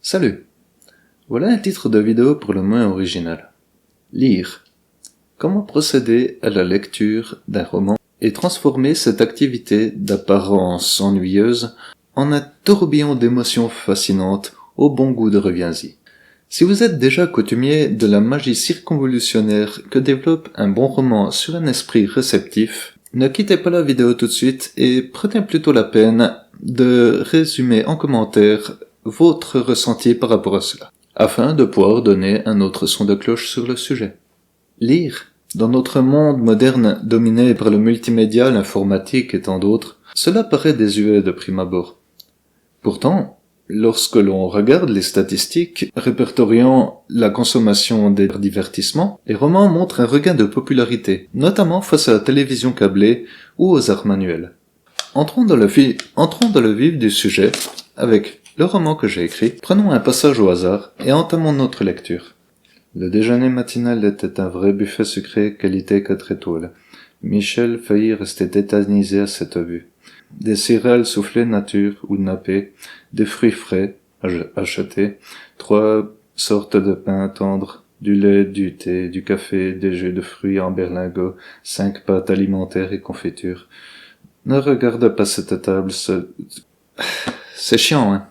Salut! Voilà un titre de vidéo pour le moins original. Lire. Comment procéder à la lecture d'un roman et transformer cette activité d'apparence ennuyeuse en un tourbillon d'émotions fascinantes au bon goût de reviens-y. Si vous êtes déjà coutumier de la magie circonvolutionnaire que développe un bon roman sur un esprit réceptif, ne quittez pas la vidéo tout de suite et prenez plutôt la peine de résumer en commentaire votre ressenti par rapport à cela, afin de pouvoir donner un autre son de cloche sur le sujet. Lire. Dans notre monde moderne dominé par le multimédia, l'informatique et tant d'autres, cela paraît désuet de prime abord. Pourtant, lorsque l'on regarde les statistiques répertoriant la consommation des divertissements, les romans montrent un regain de popularité, notamment face à la télévision câblée ou aux arts manuels. Entrons dans le vif du sujet avec le roman que j'ai écrit. Prenons un passage au hasard et entamons notre lecture. Le déjeuner matinal était un vrai buffet sucré qualité 4 étoiles. Michel faillit rester tétanisé à cette vue. Des céréales soufflées nature ou nappées, des fruits frais achetés, 3 sortes de pain tendre, du lait, du thé, du café, des jus de fruits en berlingot, 5 pâtes alimentaires et confitures. Ne regarde pas cette table, c'est chiant, hein.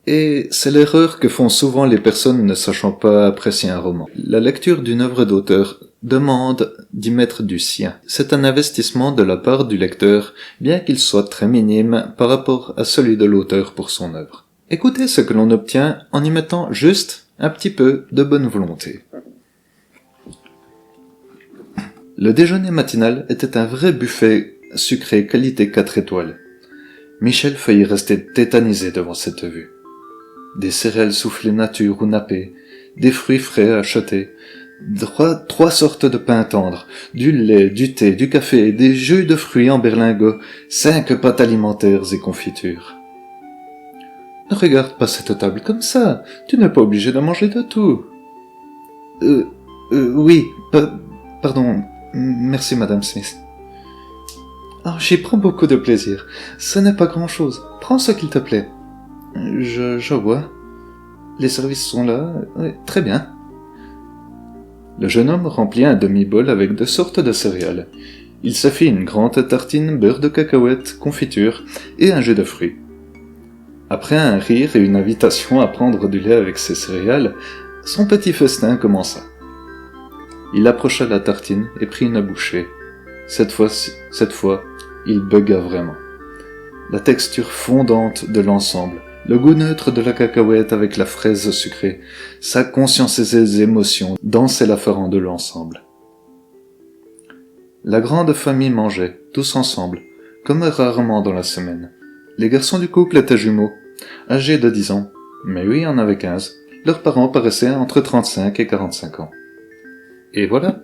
Et c'est l'erreur que font souvent les personnes ne sachant pas apprécier un roman. La lecture d'une œuvre d'auteur demande d'y mettre du sien. C'est un investissement de la part du lecteur, bien qu'il soit très minime par rapport à celui de l'auteur pour son œuvre. Écoutez ce que l'on obtient en y mettant juste un petit peu de bonne volonté. Le déjeuner matinal était un vrai buffet sucré qualité 4 étoiles. Michel faillit rester tétanisé devant cette vue. Des céréales soufflées nature ou nappées, des fruits frais achetés, 3 sortes de pain tendre, du lait, du thé, du café, des jus de fruits en berlingot, 5 pâtes alimentaires et confitures. Ne regarde pas cette table comme ça, tu n'es pas obligé de manger de tout. Oui, pardon, merci Madame Smith. Oh, j'y prends beaucoup de plaisir, ce n'est pas grand-chose, prends ce qu'il te plaît. Je vois. Les services sont là. Oui, très bien. Le jeune homme remplit un demi-bol avec 2 sortes de céréales. Il se fit une grande tartine beurre de cacahuètes, confiture et un jus de fruits. Après un rire et une invitation à prendre du lait avec ses céréales, son petit festin commença. Il approcha la tartine et prit une bouchée. Cette fois, il bugga vraiment. La texture fondante de l'ensemble, le goût neutre de la cacahuète avec la fraise sucrée, sa conscience et ses émotions dansaient l'affaire de l'ensemble. La grande famille mangeait, tous ensemble, comme rarement dans la semaine. Les garçons du couple étaient jumeaux, âgés de 10 ans, mais lui en avait 15. Leurs parents paraissaient entre 35 et 45 ans. Et voilà.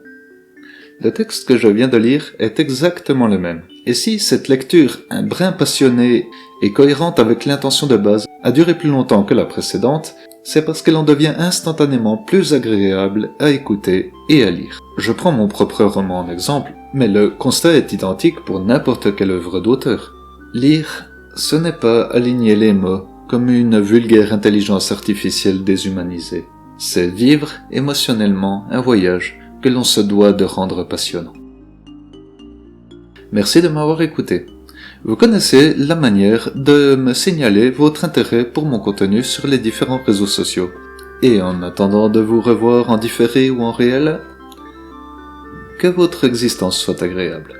Le texte que je viens de lire est exactement le même. Et si cette lecture, un brin passionnée et cohérente avec l'intention de base, a duré plus longtemps que la précédente, c'est parce qu'elle en devient instantanément plus agréable à écouter et à lire. Je prends mon propre roman en exemple, mais le constat est identique pour n'importe quelle œuvre d'auteur. Lire, ce n'est pas aligner les mots comme une vulgaire intelligence artificielle déshumanisée. C'est vivre émotionnellement un voyage que l'on se doit de rendre passionnant. Merci de m'avoir écouté. Vous connaissez la manière de me signaler votre intérêt pour mon contenu sur les différents réseaux sociaux. Et en attendant de vous revoir en différé ou en réel, que votre existence soit agréable.